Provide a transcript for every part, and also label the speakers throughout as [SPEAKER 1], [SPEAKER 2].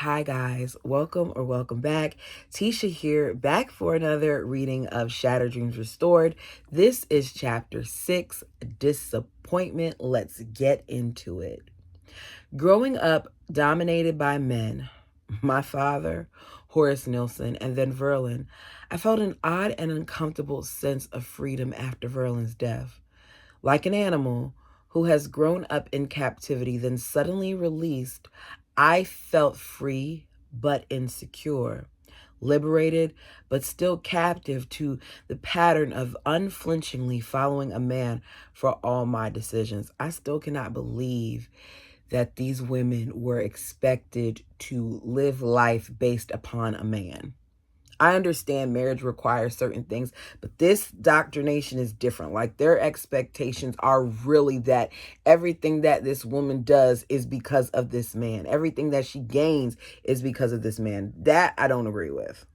[SPEAKER 1] Hi guys, welcome back. Tisha here, back for another reading of Shattered Dreams Restored. This is chapter 6, Disappointment. Let's get into it. Growing up dominated by men, my father, Horace Nilsson, and then Verlin, I felt an odd and uncomfortable sense of freedom after Verlin's death. Like an animal who has grown up in captivity, then suddenly released, I felt free but insecure, liberated but still captive to the pattern of unflinchingly following a man for all my decisions. I still cannot believe that these women were expected to live life based upon a man. I understand marriage requires certain things, but this doctrination is different. Like, their expectations are really that everything that this woman does is because of this man. Everything that she gains is because of this man. That I don't agree with.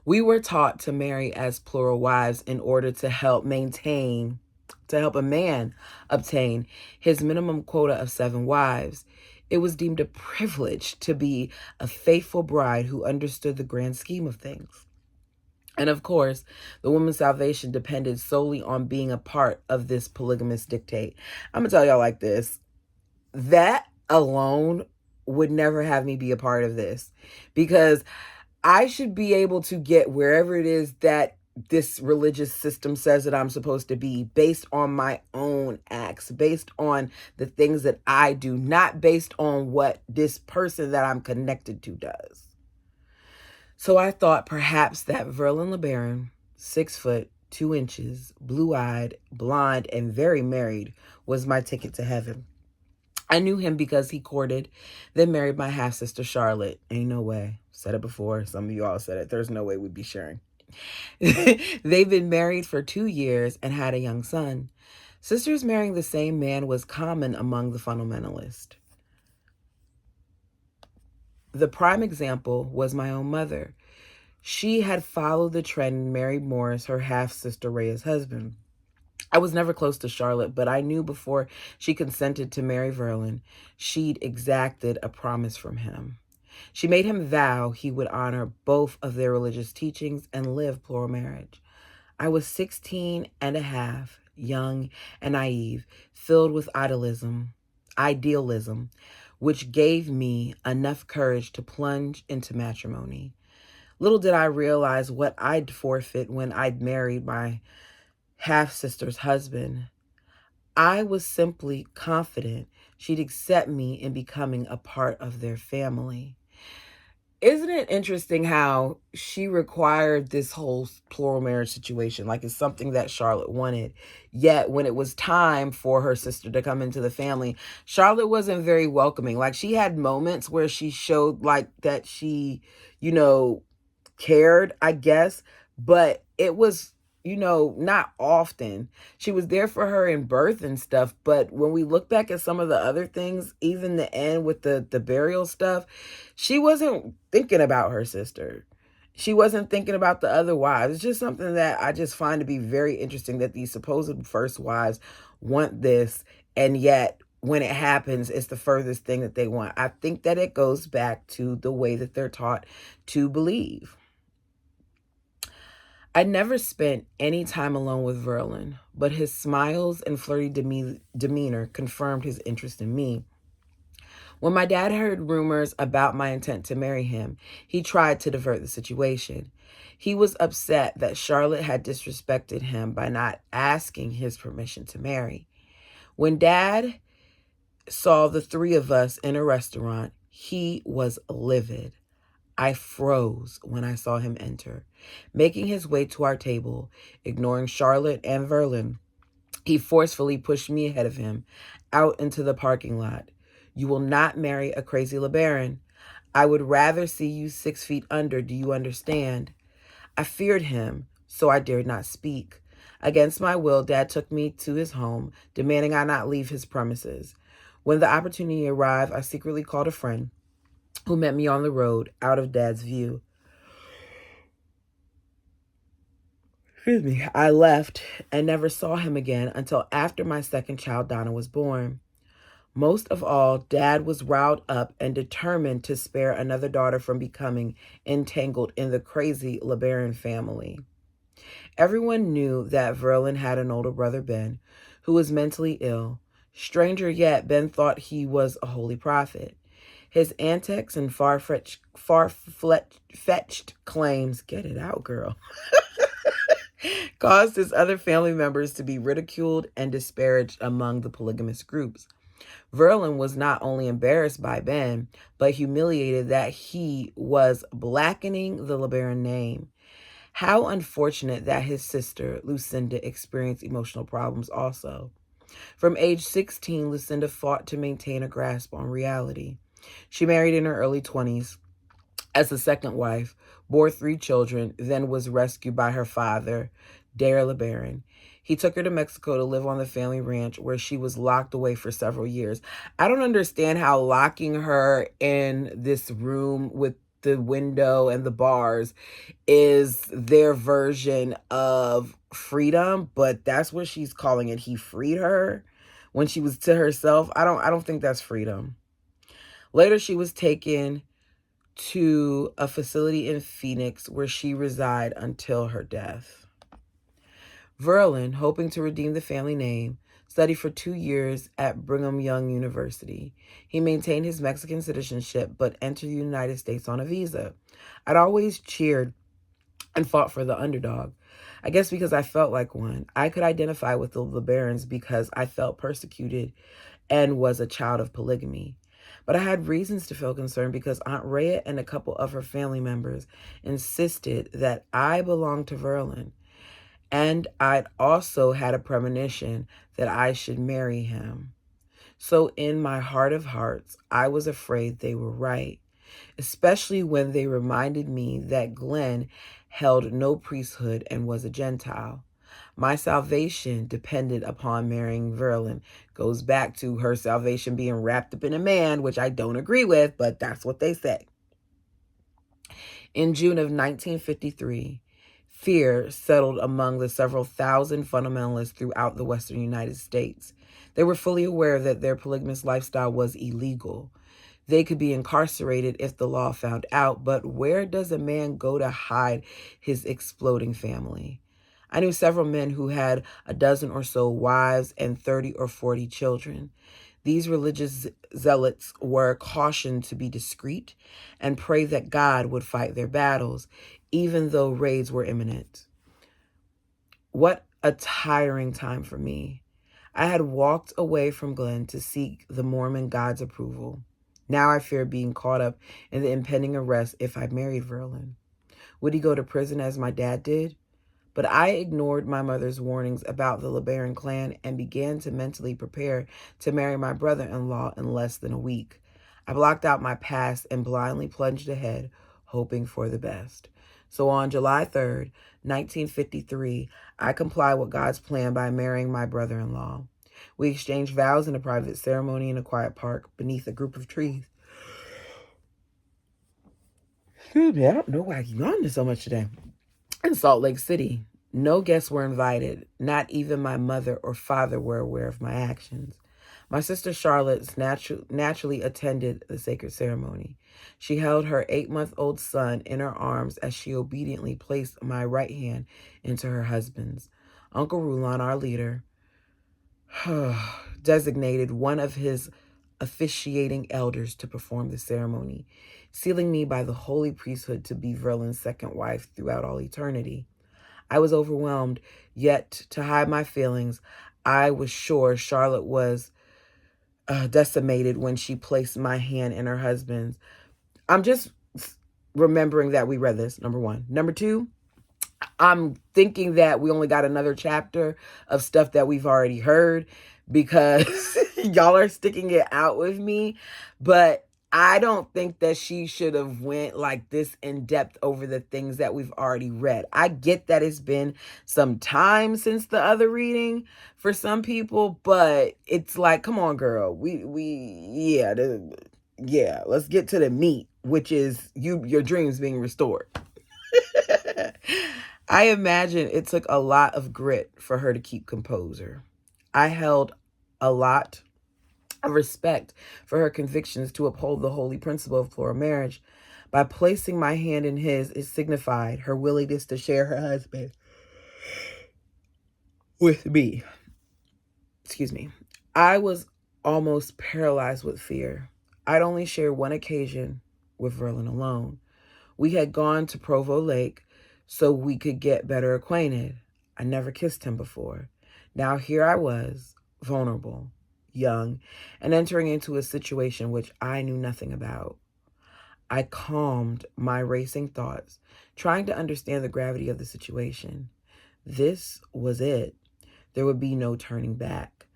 [SPEAKER 1] We were taught to marry as plural wives in order to help a man obtain his minimum quota of 7 wives. It was deemed a privilege to be a faithful bride who understood the grand scheme of things. And of course, the woman's salvation depended solely on being a part of this polygamous dictate. I'm going to tell y'all like this. That alone would never have me be a part of this, because I should be able to get wherever it is that this religious system says that I'm supposed to be based on my own acts, based on the things that I do, not based on what this person that I'm connected to does. So I thought perhaps that Verlin LeBaron, 6 foot, 2 inches, blue-eyed, blonde, and very married, was my ticket to heaven. I knew him because he courted, then married my half-sister Charlotte. Ain't no way. Said it before. Some of you all said it. There's no way we'd be sharing. They've been married for 2 years and had a young son. Sisters marrying the same man was common among the fundamentalists. The prime example was my own mother. She had followed the trend and married Morris, her half-sister Rhea's husband. I was never close to Charlotte, but I knew before she consented to marry Verlin, she'd exacted a promise from him. She made him vow he would honor both of their religious teachings and live plural marriage. I was 16 and a half, young and naive, filled with idealism, which gave me enough courage to plunge into matrimony. Little did I realize what I'd forfeit when I'd married my half-sister's husband. I was simply confident she'd accept me in becoming a part of their family. Isn't it interesting how she required this whole plural marriage situation? Like, it's something that Charlotte wanted. Yet when it was time for her sister to come into the family, Charlotte wasn't very welcoming. Like, she had moments where she showed like that she, cared, I guess, but it was, not often. She was there for her in birth and stuff, but when we look back at some of the other things, even the end with the burial stuff, she wasn't thinking about her sister. She wasn't thinking about the other wives. It's just something that I just find to be very interesting, that these supposed first wives want this, and yet when it happens, it's the furthest thing that they want. I think that it goes back to the way that they're taught to believe. I never spent any time alone with Verlin, but his smiles and flirty demeanor confirmed his interest in me. When my dad heard rumors about my intent to marry him, he tried to divert the situation. He was upset that Charlotte had disrespected him by not asking his permission to marry. When Dad saw the 3 of us in a restaurant, he was livid. I froze when I saw him enter. Making his way to our table, ignoring Charlotte and Verlin, he forcefully pushed me ahead of him, out into the parking lot. You will not marry a crazy LeBaron. I would rather see you 6 feet under, do you understand? I feared him, so I dared not speak. Against my will, Dad took me to his home, demanding I not leave his premises. When the opportunity arrived, I secretly called a friend who met me on the road, out of Dad's view. Excuse me. I left and never saw him again until after my second child, Donna, was born. Most of all, Dad was riled up and determined to spare another daughter from becoming entangled in the crazy LeBaron family. Everyone knew that Verlin had an older brother, Ben, who was mentally ill. Stranger yet, Ben thought he was a holy prophet. His antics and far-fetched claims, get it out, girl, caused his other family members to be ridiculed and disparaged among the polygamous groups. Verlin was not only embarrassed by Ben, but humiliated that he was blackening the LeBaron name. How unfortunate that his sister, Lucinda, experienced emotional problems also. From age 16, Lucinda fought to maintain a grasp on reality. She married in her early 20s as the second wife, bore 3 children, then was rescued by her father, Dare LeBaron. He took her to Mexico to live on the family ranch where she was locked away for several years. I don't understand how locking her in this room with the window and the bars is their version of freedom, but that's what she's calling it. He freed her when she was to herself. I don't think that's freedom. Later she was taken to a facility in Phoenix where she resided until her death. Verlin, hoping to redeem the family name, studied for 2 years at Brigham Young University. He maintained his Mexican citizenship but entered the United States on a visa. I'd always cheered and fought for the underdog. I guess because I felt like one. I could identify with the LeBarons because I felt persecuted and was a child of polygamy. But I had reasons to feel concerned because Aunt Rhea and a couple of her family members insisted that I belonged to Verlin. And I'd also had a premonition that I should marry him. So in my heart of hearts, I was afraid they were right, especially when they reminded me that Glenn held no priesthood and was a Gentile. My salvation depended upon marrying Verlin. Goes back to her salvation being wrapped up in a man, which I don't agree with, but that's what they say. In June of 1953, fear settled among the several thousand fundamentalists throughout the western United States. They were fully aware that their polygamous lifestyle was illegal. They could be incarcerated if the law found out, but where does a man go to hide his exploding family? I knew several men who had a dozen or so wives and 30 or 40 children. These religious zealots were cautioned to be discreet and pray that God would fight their battles, even though raids were imminent. What a tiring time for me. I had walked away from Glenn to seek the Mormon God's approval. Now I fear being caught up in the impending arrest if I married Verlin. Would he go to prison as my dad did? But I ignored my mother's warnings about the LeBaron clan and began to mentally prepare to marry my brother-in-law in less than a week. I blocked out my past and blindly plunged ahead, hoping for the best. So on July 3rd, 1953, I complied with God's plan by marrying my brother-in-law. We exchanged vows in a private ceremony in a quiet park beneath a group of trees. Excuse me, I don't know why I keep yawning so much today. In Salt Lake City, no guests were invited. Not even my mother or father were aware of my actions. My sister Charlotte naturally attended the sacred ceremony. She held her 8-month-old son in her arms as she obediently placed my right hand into her husband's. Uncle Rulon, our leader, designated one of his officiating elders to perform the ceremony, sealing me by the holy priesthood to be Verlin's second wife throughout all eternity. I was overwhelmed, yet to hide my feelings, I was sure Charlotte was decimated when she placed my hand in her husband's. I'm just remembering that we read this, number one. Number two, I'm thinking that we only got another chapter of stuff that we've already heard because y'all are sticking it out with me. But I don't think that she should have went like this in depth over the things that we've already read. I get that it's been some time since the other reading for some people, but it's like, come on, girl. Yeah, let's get to the meat, which is your dreams being restored. I imagine it took a lot of grit for her to keep composure. I held a lot respect for her convictions to uphold the holy principle of plural marriage. By placing my hand in his, it signified her willingness to share her husband with me. Excuse me. I was almost paralyzed with fear. I'd only shared one occasion with Verlin alone. We had gone to Provo Lake so we could get better acquainted. I never kissed him before. Now here I was, vulnerable, young, and entering into a situation which I knew nothing about. I calmed my racing thoughts, trying to understand the gravity of the situation. This was it. There would be no turning back.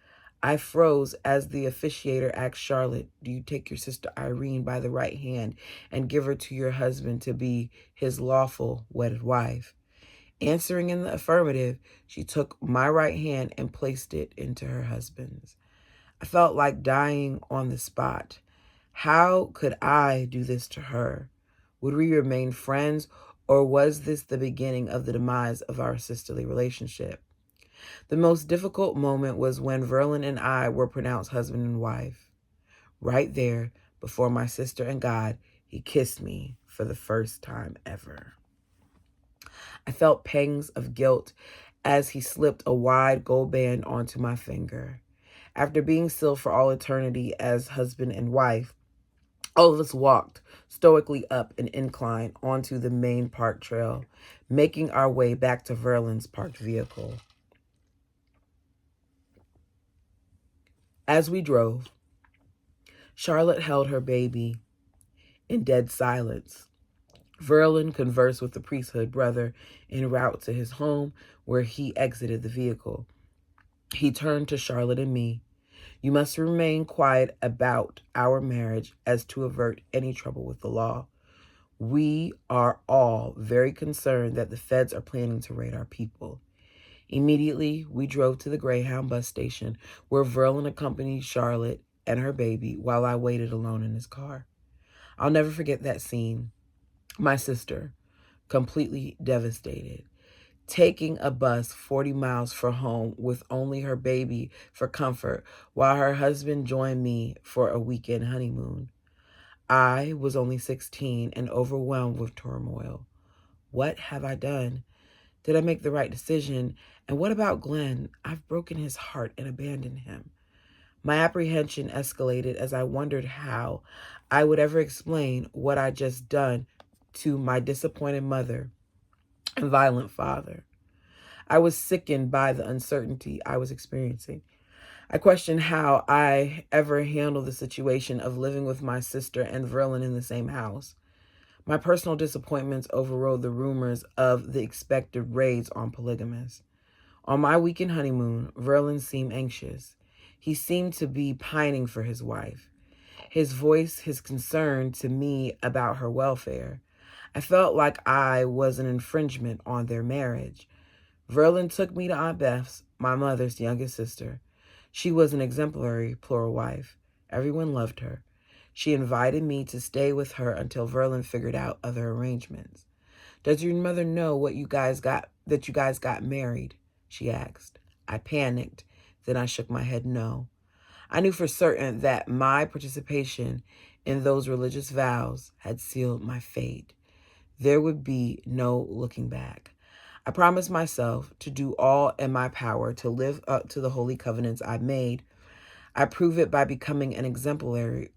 [SPEAKER 1] I froze as the officiator asked Charlotte, "Do you take your sister Irene by the right hand and give her to your husband to be his lawful wedded wife?" Answering in the affirmative, she took my right hand and placed it into her husband's. I felt like dying on the spot. How could I do this to her? Would we remain friends, or was this the beginning of the demise of our sisterly relationship? The most difficult moment was when Verlin and I were pronounced husband and wife. Right there, before my sister and God, he kissed me for the first time ever. I felt pangs of guilt as he slipped a wide gold band onto my finger. After being sealed for all eternity as husband and wife, all of us walked stoically up an incline onto the main park trail, making our way back to Verlin's parked vehicle. As we drove, Charlotte held her baby in dead silence. Verlin conversed with the priesthood brother en route to his home, where he exited the vehicle. He turned to Charlotte and me. "You must remain quiet about our marriage as to avert any trouble with the law. We are all very concerned that the feds are planning to raid our people." Immediately, we drove to the Greyhound bus station, where Verlin accompanied Charlotte and her baby while I waited alone in his car. I'll never forget that scene. My sister, completely devastated, taking a bus 40 miles for home with only her baby for comfort, while her husband joined me for a weekend honeymoon. I was only 16 and overwhelmed with turmoil. What have I done? Did I make the right decision? And what about Glenn? I've broken his heart and abandoned him. My apprehension escalated as I wondered how I would ever explain what I'd just done to my disappointed mother and violent father. I was sickened by the uncertainty I was experiencing. I questioned how I ever handled the situation of living with my sister and Verlin in the same house. My personal disappointments overrode the rumors of the expected raids on polygamists. On my weekend honeymoon, Verlin seemed anxious. He seemed to be pining for his wife. His voice, his concern to me about her welfare. I felt like I was an infringement on their marriage. Verlin took me to Aunt Beth's, my mother's youngest sister. She was an exemplary plural wife. Everyone loved her. She invited me to stay with her until Verlin figured out other arrangements. "Does your mother know that you guys got married?" she asked. I panicked. Then I shook my head no. I knew for certain that my participation in those religious vows had sealed my fate. There would be no looking back. I promised myself to do all in my power to live up to the holy covenants I made. I prove it by becoming an exemplary,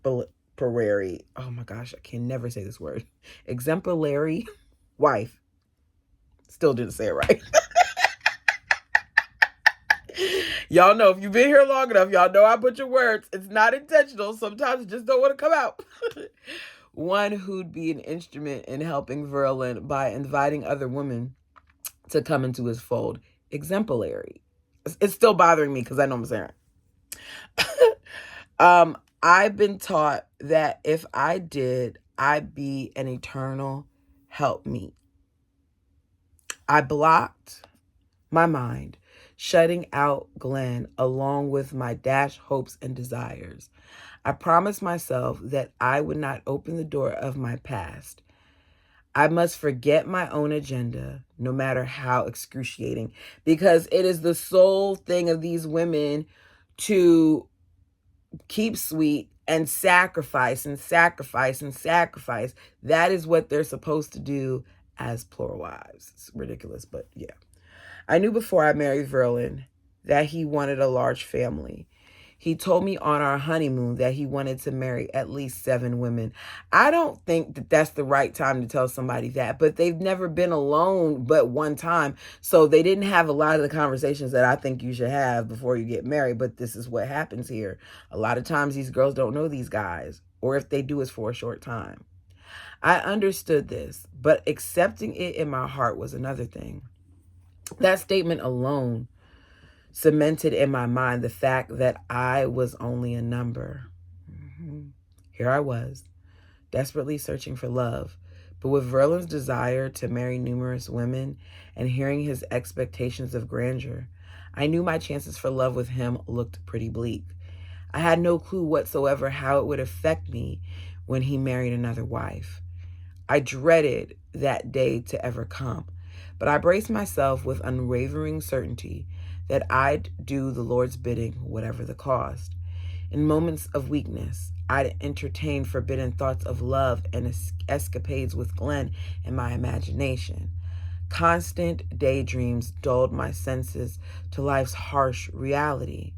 [SPEAKER 1] oh my gosh, I can never say this word, exemplary wife. Still didn't say it right. Y'all know, if you've been here long enough, y'all know I butcher words. It's not intentional. Sometimes it just don't want to come out. One who'd be an instrument in helping Verlin by inviting other women to come into his fold. Exemplary. It's still bothering me because I know I'm saying it. I've been taught that if I did, I'd be an eternal helpmeet. I blocked my mind, shutting out Glenn along with my dashed hopes and desires. I promised myself that I would not open the door of my past. I must forget my own agenda, no matter how excruciating, because it is the sole thing of these women to keep sweet and sacrifice and sacrifice and sacrifice. That is what they're supposed to do as plural wives. It's ridiculous, but yeah. I knew before I married Verlin that he wanted a large family. He told me on our honeymoon that he wanted to marry at least 7 women. I don't think that that's the right time to tell somebody that, but they've never been alone but one time. So they didn't have a lot of the conversations that I think you should have before you get married. But this is what happens here. A lot of times these girls don't know these guys, or if they do, it's for a short time. I understood this, but accepting it in my heart was another thing. That statement alone cemented in my mind the fact that I was only a number. Here I was, desperately searching for love, but with Verlin's desire to marry numerous women and hearing his expectations of grandeur, I knew my chances for love with him looked pretty bleak. I had no clue whatsoever how it would affect me when he married another wife. I dreaded that day to ever come, but I braced myself with unwavering certainty that I'd do the Lord's bidding, whatever the cost. In moments of weakness, I'd entertain forbidden thoughts of love and escapades with Glenn in my imagination. Constant daydreams dulled my senses to life's harsh reality.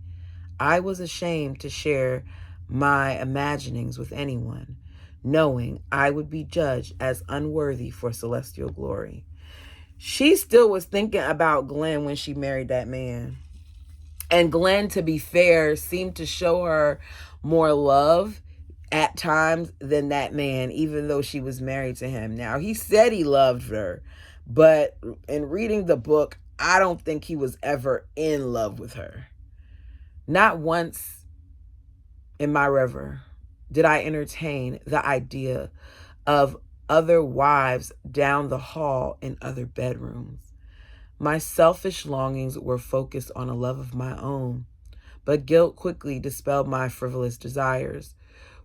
[SPEAKER 1] I was ashamed to share my imaginings with anyone, knowing I would be judged as unworthy for celestial glory. She still was thinking about Glenn when she married that man. And Glenn, to be fair, seemed to show her more love at times than that man, even though she was married to him. Now, he said he loved her, but in reading the book, I don't think he was ever in love with her. Not once in my river did I entertain the idea of other wives down the hall in other bedrooms. My selfish longings were focused on a love of my own, but guilt quickly dispelled my frivolous desires.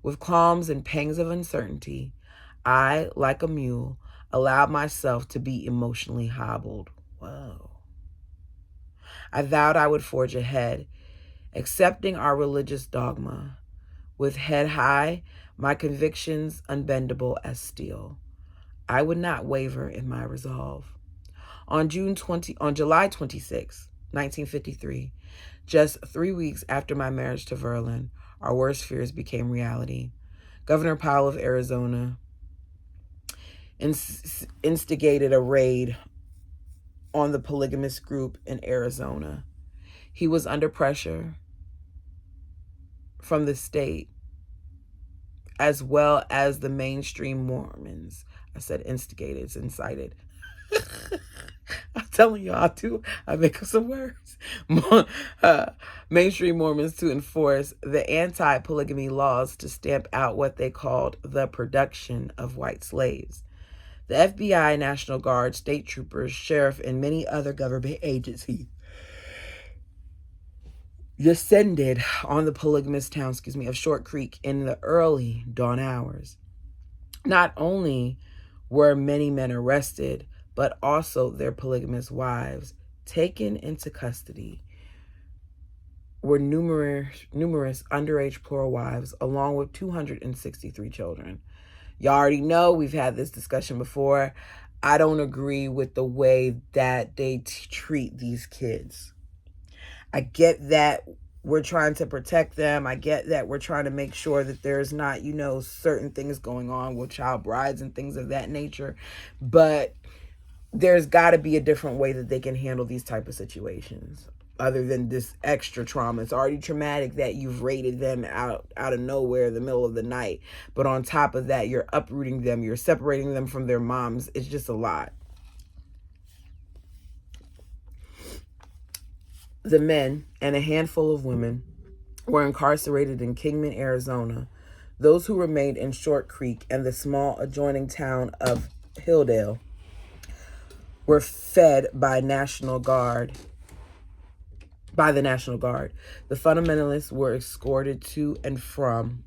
[SPEAKER 1] With qualms and pangs of uncertainty, I, like a mule, allowed myself to be emotionally hobbled. Whoa. I vowed I would forge ahead, accepting our religious dogma. With head high, my convictions unbendable as steel. I would not waver in my resolve. On July 26, 1953, just 3 weeks after my marriage to Verlin, our worst fears became reality. Governor Powell of Arizona instigated a raid on the polygamous group in Arizona. He was under pressure from the state, as well as the mainstream Mormons. I said instigated, it's incited. I'm telling y'all too, I make up some words. Mainstream Mormons to enforce the anti-polygamy laws to stamp out what they called the production of white slaves. The FBI, National Guard, state troopers, sheriff, and many other government agencies descended on the polygamous town, of Short Creek in the early dawn hours. Not only were many men arrested, but also their polygamous wives taken into custody were numerous underage plural wives, along with 263 children. Y'all already know, we've had this discussion before. I don't agree with the way that they treat these kids. I get that we're trying to protect them. I get that we're trying to make sure that there's not, certain things going on with child brides and things of that nature. But there's got to be a different way that they can handle these type of situations other than this extra trauma. It's already traumatic that you've raided them out of nowhere in the middle of the night. But on top of that, you're uprooting them. You're separating them from their moms. It's just a lot. The men and a handful of women were incarcerated in Kingman, Arizona. Those who remained in Short Creek and the small adjoining town of Hilldale were fed by the National Guard. The fundamentalists were escorted to and from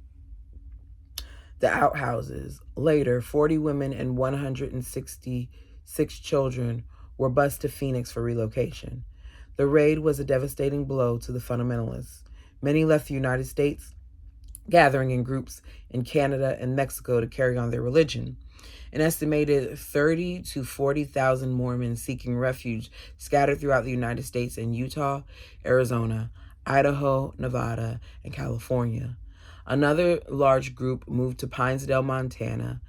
[SPEAKER 1] the outhouses. Later, 40 women and 166 children were bused to Phoenix for relocation. The raid was a devastating blow to the fundamentalists. Many left the United States gathering in groups in Canada and Mexico to carry on their religion. An estimated 30 to 40,000 Mormons seeking refuge scattered throughout the United States in Utah, Arizona, Idaho, Nevada, and California. Another large group moved to Pinesdale, Montana.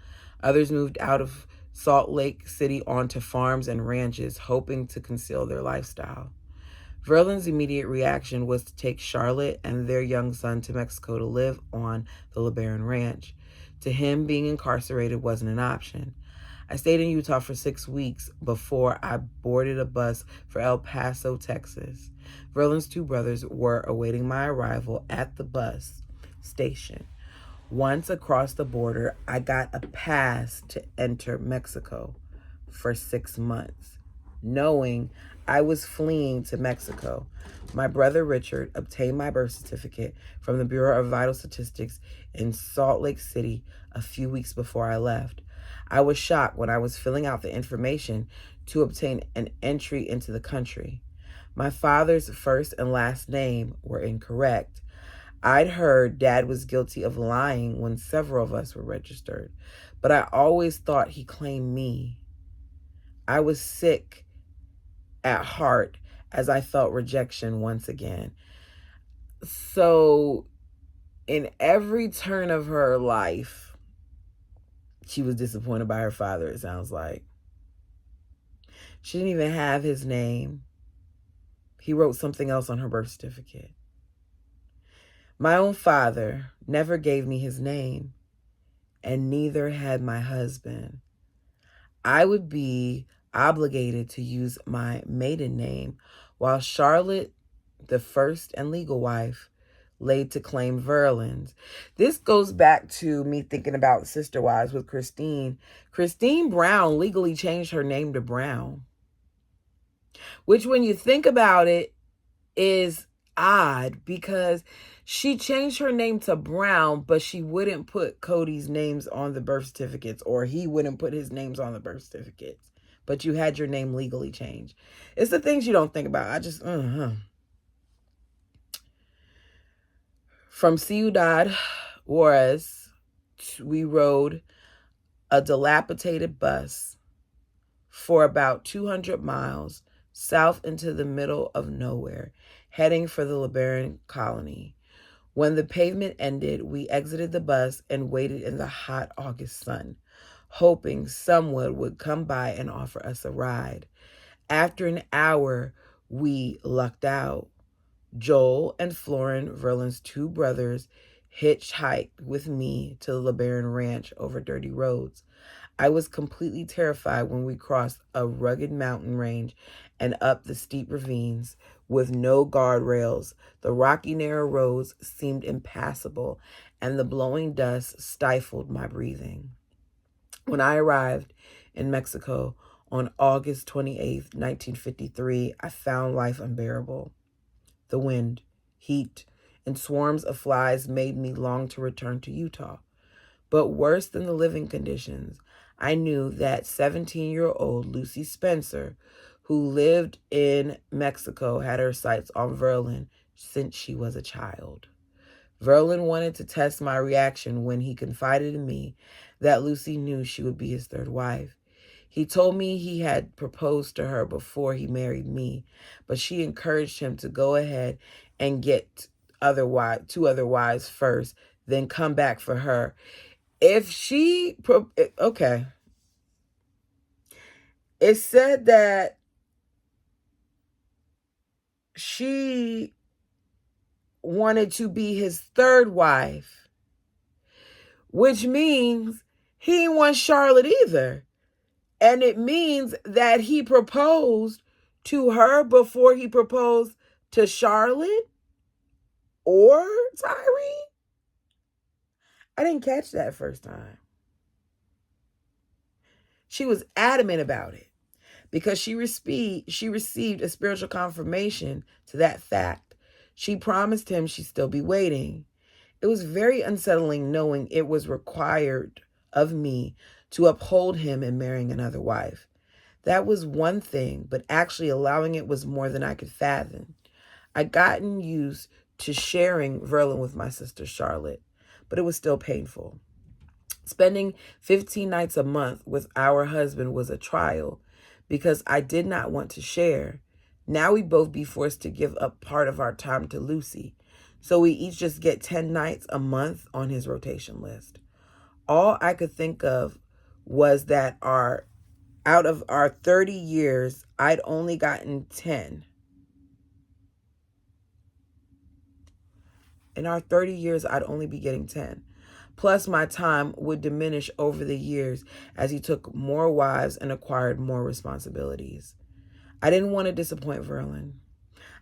[SPEAKER 1] Others moved out of Salt Lake City onto farms and ranches, hoping to conceal their lifestyle. Verlin's immediate reaction was to take Charlotte and their young son to Mexico to live on the LeBaron Ranch. To him, being incarcerated wasn't an option. I stayed in Utah for 6 weeks before I boarded a bus for El Paso, Texas. Verlin's two brothers were awaiting my arrival at the bus station. Once across the border, I got a pass to enter Mexico for 6 months, knowing I was fleeing to Mexico. My brother Richard obtained my birth certificate from the Bureau of Vital Statistics in Salt Lake City a few weeks before I left. I was shocked when I was filling out the information to obtain an entry into the country. My father's first and last name were incorrect. I'd heard Dad was guilty of lying when several of us were registered, but I always thought he claimed me. I was sick at heart as I felt rejection once again. So in every turn of her life, she was disappointed by her father, it sounds like. She didn't even have his name. He wrote something else on her birth certificate. My own father never gave me his name, and neither had my husband. I would be obligated to use my maiden name, while Charlotte, the first and legal wife, laid to claim Verlin's. This goes back to me thinking about Sister Wives with Christine. Christine Brown legally changed her name to Brown, which when you think about it is odd because she changed her name to Brown, but she wouldn't put Cody's names on the birth certificates, or he wouldn't put his names on the birth certificates. But you had your name legally changed. It's the things you don't think about. I just, From Ciudad Juarez, we rode a dilapidated bus for about 200 miles south into the middle of nowhere, heading for the LeBaron colony. When the pavement ended, we exited the bus and waited in the hot August sun, hoping someone would come by and offer us a ride. After an hour, we lucked out. Joel and Florin, Verlin's two brothers, hitchhiked with me to the LeBaron Ranch over dirty roads. I was completely terrified when we crossed a rugged mountain range and up the steep ravines with no guardrails. The rocky, narrow roads seemed impassable, and the blowing dust stifled my breathing. When I arrived in Mexico on August 28th, 1953, I found life unbearable. The wind, heat, and swarms of flies made me long to return to Utah. But worse than the living conditions, I knew that 17-year-old Lucy Spencer, who lived in Mexico, had her sights on Verlin since she was a child. Verlin wanted to test my reaction when he confided in me that Lucy knew she would be his third wife. He told me he had proposed to her before he married me, but she encouraged him to go ahead and get two other wives first, then come back for her. Okay. It said that she wanted to be his third wife, which means he didn't want Charlotte either. And it means that he proposed to her before he proposed to Charlotte or Tyree. I didn't catch that first time. She was adamant about it because she received a spiritual confirmation to that fact. She promised him she'd still be waiting. It was very unsettling knowing it was required of me to uphold him in marrying another wife. That was one thing, but actually allowing it was more than I could fathom. I'd gotten used to sharing Verlin with my sister Charlotte. but it was still painful. Spending 15 nights a month with our husband was a trial because I did not want to share. Now we both be forced to give up part of our time to Lucy, so we each just get 10 nights a month on his rotation list. All I could think of was that out of our 30 years, I'd only gotten 10. In our 30 years, I'd only be getting 10. Plus, my time would diminish over the years as he took more wives and acquired more responsibilities. I didn't want to disappoint Verlin.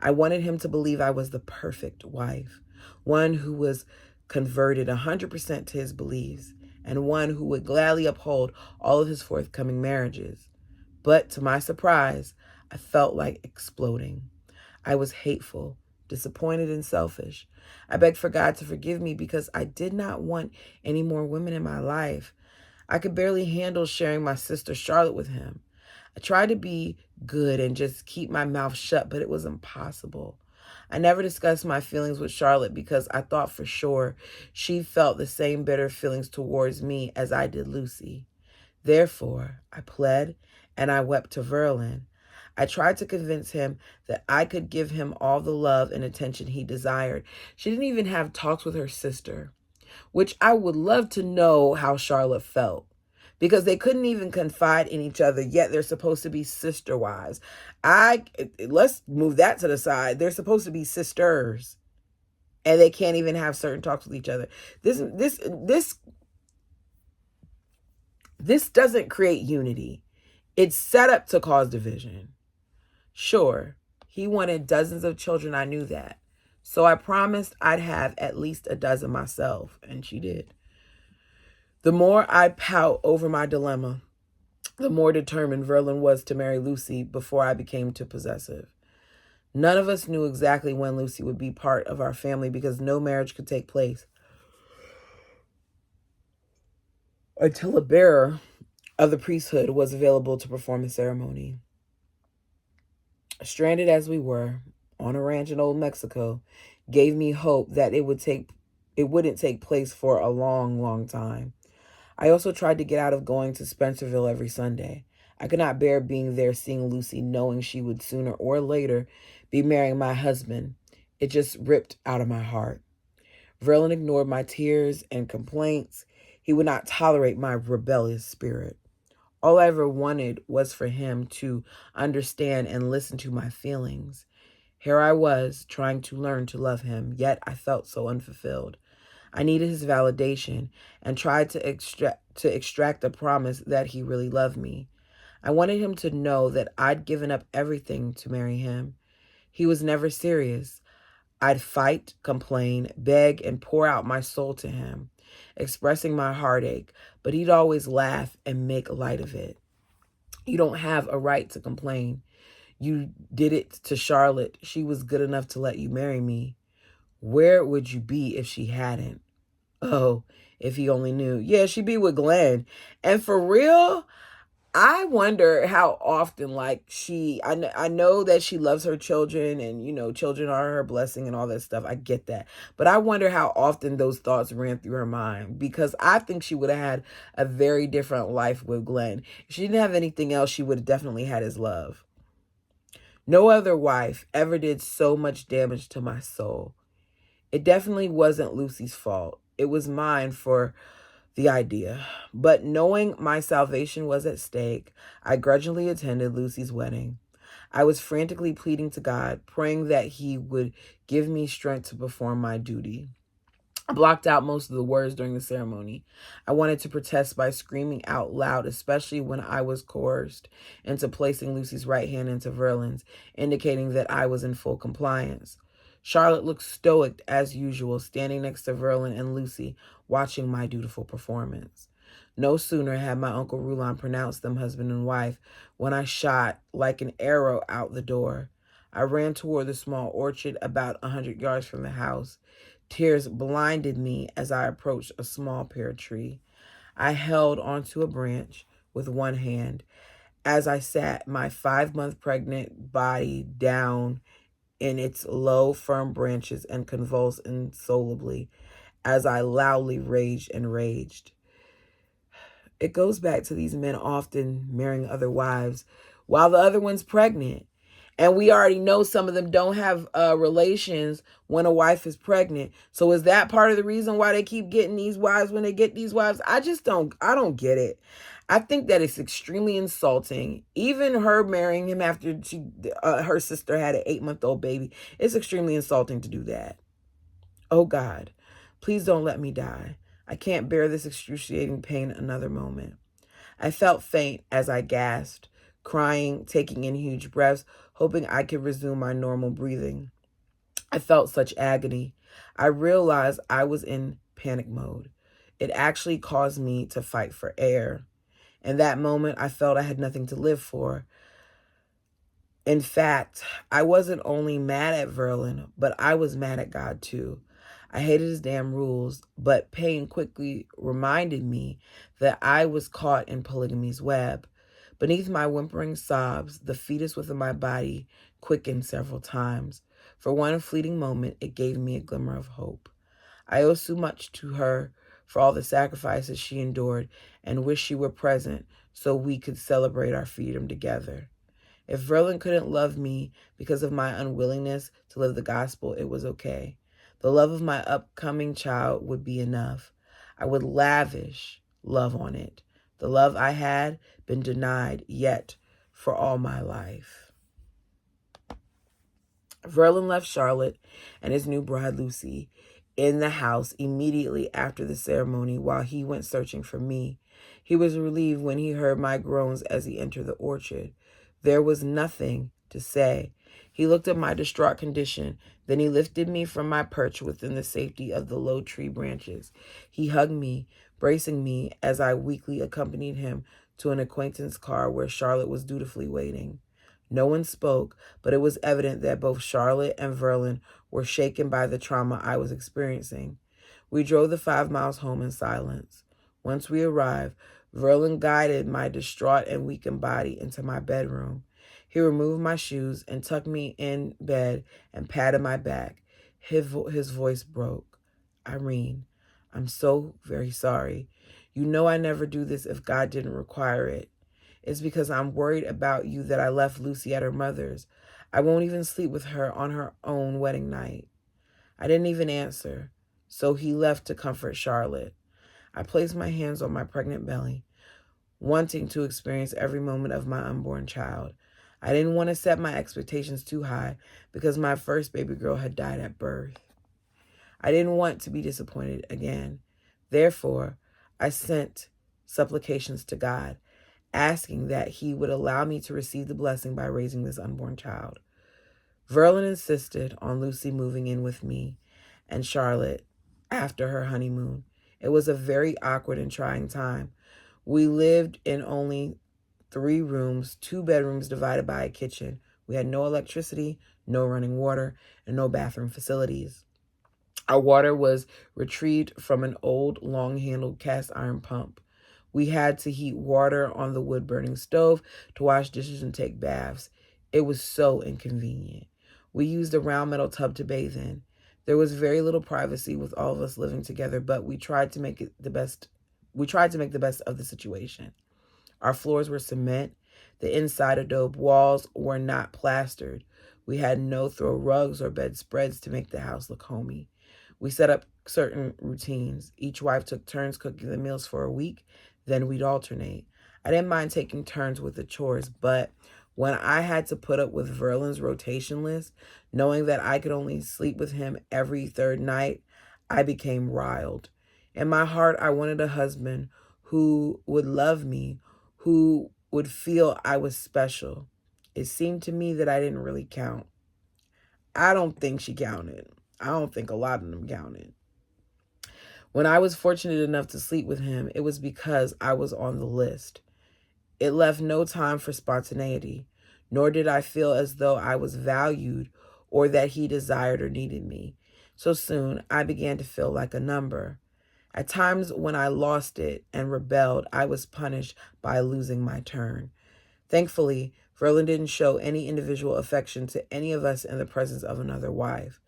[SPEAKER 1] I wanted him to believe I was the perfect wife, one who was converted 100% to his beliefs, and one who would gladly uphold all of his forthcoming marriages. But to my surprise, I felt like exploding. I was hateful, disappointed, and selfish. I begged for God to forgive me because I did not want any more women in my life. I could barely handle sharing my sister Charlotte with him. I tried to be good and just keep my mouth shut, but it was impossible. I never discussed my feelings with Charlotte because I thought for sure she felt the same bitter feelings towards me as I did Lucy. Therefore, I pled and I wept to Verlin. I tried to convince him that I could give him all the love and attention he desired. She didn't even have talks with her sister, which I would love to know how Charlotte felt, because they couldn't even confide in each other, yet they're supposed to be sister wives. Let's move that to the side. They're supposed to be sisters, and they can't even have certain talks with each other. This doesn't create unity. It's set up to cause division. Sure, he wanted dozens of children, I knew that. So I promised I'd have at least a dozen myself, and she did. The more I pout over my dilemma, the more determined Verlin was to marry Lucy before I became too possessive. None of us knew exactly when Lucy would be part of our family because no marriage could take place until a bearer of the priesthood was available to perform the ceremony. Stranded as we were on a ranch in Old Mexico gave me hope that it wouldn't take place for a long, long time. I also tried to get out of going to Spencerville every Sunday. I could not bear being there seeing Lucy, knowing she would sooner or later be marrying my husband. It just ripped out of my heart. Verlin ignored my tears and complaints. He would not tolerate my rebellious spirit. All I ever wanted was for him to understand and listen to my feelings. Here I was, trying to learn to love him, yet I felt so unfulfilled. I needed his validation and tried to extract a promise that he really loved me. I wanted him to know that I'd given up everything to marry him. He was never serious. I'd fight, complain, beg, and pour out my soul to him, expressing my heartache, but he'd always laugh and make light of it. You don't have a right to complain. You did it to Charlotte. She was good enough to let you marry me. Where would you be if she hadn't? Oh, if he only knew. Yeah, she'd be with Glenn. And for real, I wonder how often, I know that she loves her children and, children are her blessing and all that stuff. I get that. But I wonder how often those thoughts ran through her mind, because I think she would have had a very different life with Glenn. If she didn't have anything else, she would have definitely had his love. No other wife ever did so much damage to my soul. It definitely wasn't Lucy's fault. It was mine for the idea. But knowing my salvation was at stake, I grudgingly attended Lucy's wedding. I was frantically pleading to God, praying that he would give me strength to perform my duty. I blocked out most of the words during the ceremony. I wanted to protest by screaming out loud, especially when I was coerced into placing Lucy's right hand into Verlin's, indicating that I was in full compliance. Charlotte looked stoic as usual, standing next to Verlin and Lucy, watching my dutiful performance. No sooner had my Uncle Rulon pronounced them husband and wife when I shot like an arrow out the door. I ran toward the small orchard about 100 yards from the house. Tears blinded me as I approached a small pear tree. I held onto a branch with one hand as I sat my 5-month pregnant body down in its low, firm branches and convulsed insolably as I loudly raged and raged. It goes back to these men often marrying other wives while the other one's pregnant. And we already know some of them don't have relations when a wife is pregnant. So is that part of the reason why they keep getting these wives when they get these wives? I don't get it. I think that it's extremely insulting. Even her marrying him after her sister had an 8-month-old baby, it's extremely insulting to do that. Oh God, please don't let me die. I can't bear this excruciating pain another moment. I felt faint as I gasped, crying, taking in huge breaths, hoping I could resume my normal breathing. I felt such agony. I realized I was in panic mode. It actually caused me to fight for air. In that moment, I felt I had nothing to live for. In fact, I wasn't only mad at Verlin, but I was mad at God too. I hated his damn rules, but pain quickly reminded me that I was caught in polygamy's web. Beneath my whimpering sobs, the fetus within my body quickened several times. For one fleeting moment, it gave me a glimmer of hope. I owe so much to her for all the sacrifices she endured and wish she were present so we could celebrate our freedom together. If Verlin couldn't love me because of my unwillingness to live the gospel, it was okay. The love of my upcoming child would be enough. I would lavish love on it. The love I had been denied yet for all my life. Verlin left Charlotte and his new bride, Lucy, in the house immediately after the ceremony while he went searching for me. He was relieved when he heard my groans as he entered the orchard. There was nothing to say. He looked at my distraught condition. Then he lifted me from my perch within the safety of the low tree branches. He hugged me, bracing me as I weakly accompanied him to an acquaintance car where Charlotte was dutifully waiting. No one spoke, but it was evident that both Charlotte and Verlin were shaken by the trauma I was experiencing. We drove the 5 miles home in silence. Once we arrived, Verlin guided my distraught and weakened body into my bedroom. He removed my shoes and tucked me in bed and patted my back. His voice broke. Irene, I'm so very sorry. You know I never do this if God didn't require it. It's because I'm worried about you that I left Lucy at her mother's. I won't even sleep with her on her own wedding night. I didn't even answer, so he left to comfort Charlotte. I placed my hands on my pregnant belly, wanting to experience every moment of my unborn child. I didn't want to set my expectations too high because my first baby girl had died at birth. I didn't want to be disappointed again. Therefore, I sent supplications to God, asking that he would allow me to receive the blessing by raising this unborn child. Verlin insisted on Lucy moving in with me and Charlotte after her honeymoon. It was a very awkward and trying time. We lived in only 3 rooms, 2 bedrooms divided by a kitchen. We had no electricity, no running water, and no bathroom facilities. Our water was retrieved from an old, long-handled cast iron pump. We had to heat water on the wood-burning stove to wash dishes and take baths. It was so inconvenient. We used a round metal tub to bathe in. There was very little privacy with all of us living together, but we tried to make the best of the situation. Our floors were cement. The inside adobe walls were not plastered. We had no throw rugs or bedspreads to make the house look homey. We set up certain routines. Each wife took turns cooking the meals for a week, then we'd alternate. I didn't mind taking turns with the chores, but when I had to put up with Verlin's rotation list, knowing that I could only sleep with him every 3rd night, I became riled. In my heart, I wanted a husband who would love me, who would feel I was special. It seemed to me that I didn't really count. I don't think she counted. I don't think a lot of them counted. When I was fortunate enough to sleep with him, it was because I was on the list. It left no time for spontaneity, nor did I feel as though I was valued or that he desired or needed me. So soon, I began to feel like a number. At times when I lost it and rebelled, I was punished by losing my turn. Thankfully, Verlin didn't show any individual affection to any of us in the presence of another wife.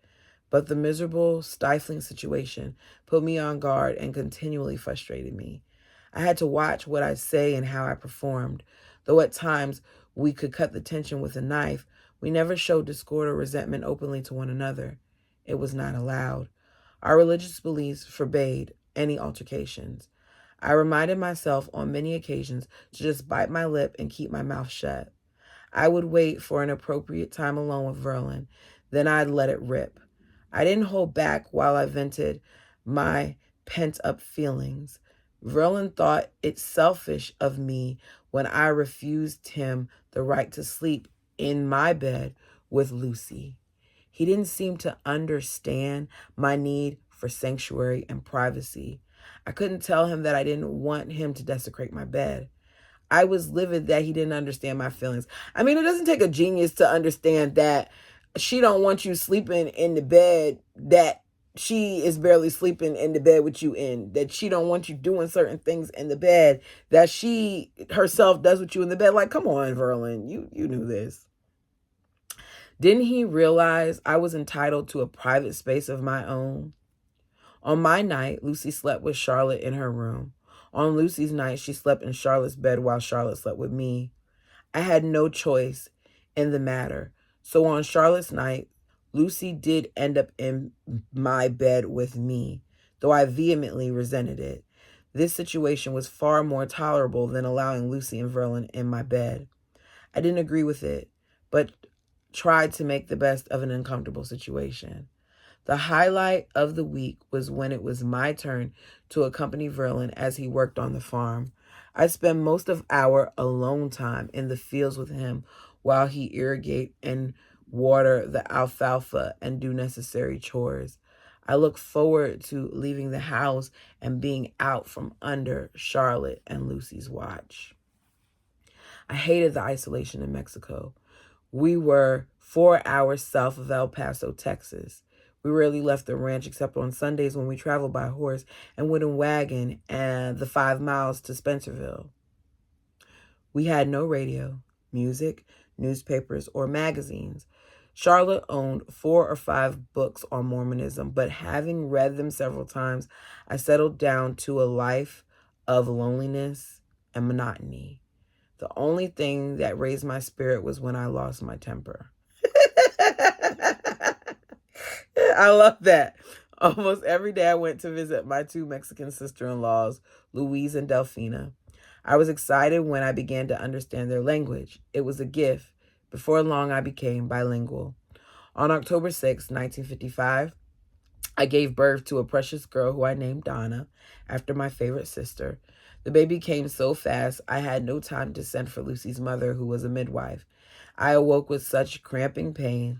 [SPEAKER 1] But the miserable, stifling situation put me on guard and continually frustrated me. I had to watch what I say and how I performed. Though at times we could cut the tension with a knife, we never showed discord or resentment openly to one another. It was not allowed. Our religious beliefs forbade any altercations. I reminded myself on many occasions to just bite my lip and keep my mouth shut. I would wait for an appropriate time alone with Verlin, then I'd let it rip. I didn't hold back while I vented my pent-up feelings. Verlin thought it selfish of me when I refused him the right to sleep in my bed with Lucy. He didn't seem to understand my need for sanctuary and privacy. I couldn't tell him that I didn't want him to desecrate my bed. I was livid that he didn't understand my feelings. I mean, it doesn't take a genius to understand that she don't want you sleeping in the bed that she is barely sleeping in the bed with you in, that she don't want you doing certain things in the bed that she herself does with you in the bed. Like, come on, Verlin, you knew this. Didn't he realize I was entitled to a private space of my own? On my night, Lucy slept with Charlotte in her room. On Lucy's night, she slept in Charlotte's bed while Charlotte slept with me. I had no choice in the matter. So on Charlotte's night, Lucy did end up in my bed with me, though I vehemently resented it. This situation was far more tolerable than allowing Lucy and Verlin in my bed. I didn't agree with it, but tried to make the best of an uncomfortable situation. The highlight of the week was when it was my turn to accompany Verlin as he worked on the farm. I spent most of our alone time in the fields with him while he irrigate and water the alfalfa and do necessary chores. I look forward to leaving the house and being out from under Charlotte and Lucy's watch. I hated the isolation in Mexico. We were 4 hours south of El Paso, Texas. We rarely left the ranch except on Sundays when we traveled by horse and went in wagon and the 5 miles to Spencerville. We had no radio, music, newspapers, or magazines. Charlotte owned 4 or 5 books on Mormonism, but having read them several times, I settled down to a life of loneliness and monotony. The only thing that raised my spirit was when I lost my temper. I love that. Almost every day I went to visit my 2 Mexican sister-in-laws, Louise and Delfina. I was excited when I began to understand their language. It was a gift. Before long, I became bilingual. On October 6, 1955, I gave birth to a precious girl who I named Donna, after my favorite sister. The baby came so fast, I had no time to send for Lucy's mother, who was a midwife. I awoke with such cramping pains,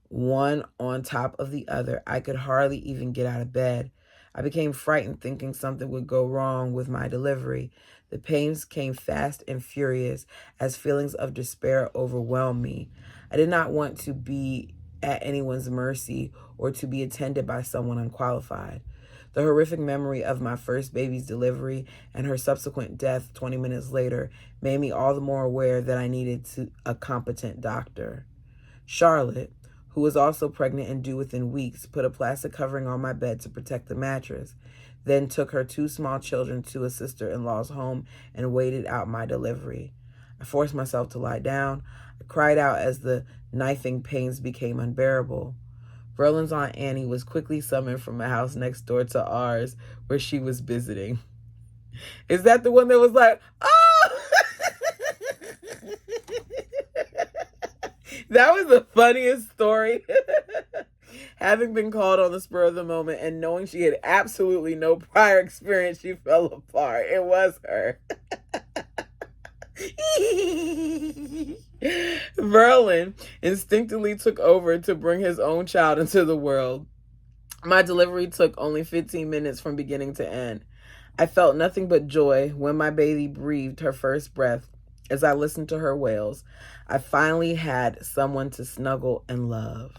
[SPEAKER 1] one on top of the other. I could hardly even get out of bed. I became frightened, thinking something would go wrong with my delivery. The pains came fast and furious as feelings of despair overwhelmed me. I did not want to be at anyone's mercy or to be attended by someone unqualified. The horrific memory of my first baby's delivery and her subsequent death 20 minutes later made me all the more aware that I needed a competent doctor. Charlotte, who was also pregnant and due within weeks, put a plastic covering on my bed to protect the mattress, then took her 2 small children to a sister-in-law's home and waited out my delivery. I forced myself to lie down. I cried out as the knifing pains became unbearable. Verlin's Aunt Annie was quickly summoned from a house next door to ours where she was visiting. Is that the one that was like, oh! That was the funniest story. Having been called on the spur of the moment and knowing she had absolutely no prior experience, she fell apart. It was her. Verlin instinctively took over to bring his own child into the world. My delivery took only 15 minutes from beginning to end. I felt nothing but joy when my baby breathed her first breath. As I listened to her wails, I finally had someone to snuggle and love.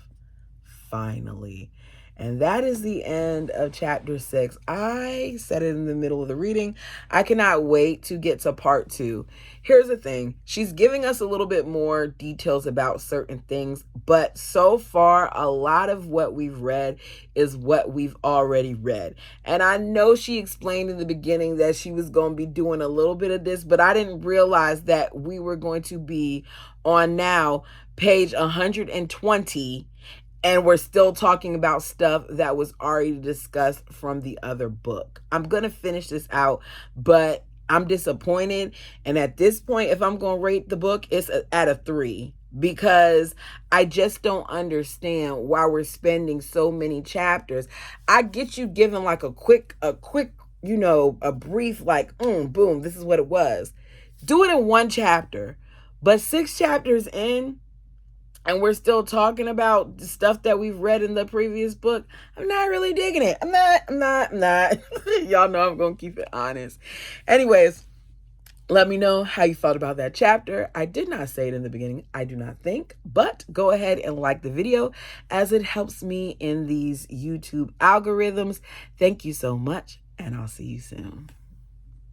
[SPEAKER 1] Finally. And that is the end of chapter 6. I said it in the middle of the reading. I cannot wait to get to part 2. Here's the thing. She's giving us a little bit more details about certain things, but so far, a lot of what we've read is what we've already read. And I know she explained in the beginning that she was going to be doing a little bit of this, but I didn't realize that we were going to be on now page 120, and we're still talking about stuff that was already discussed from the other book. I'm going to finish this out, but I'm disappointed. And at this point, if I'm going to rate the book, it's at a 3, because I just don't understand why we're spending so many chapters. I get you giving like a quick, a brief, like, boom, this is what it was. Do it in 1 chapter, but 6 chapters in, and we're still talking about the stuff that we've read in the previous book. I'm not really digging it. I'm not. Y'all know I'm going to keep it honest. Anyways, let me know how you felt about that chapter. I did not say it in the beginning, I do not think, but go ahead and like the video as it helps me in these YouTube algorithms. Thank you so much, and I'll see you soon.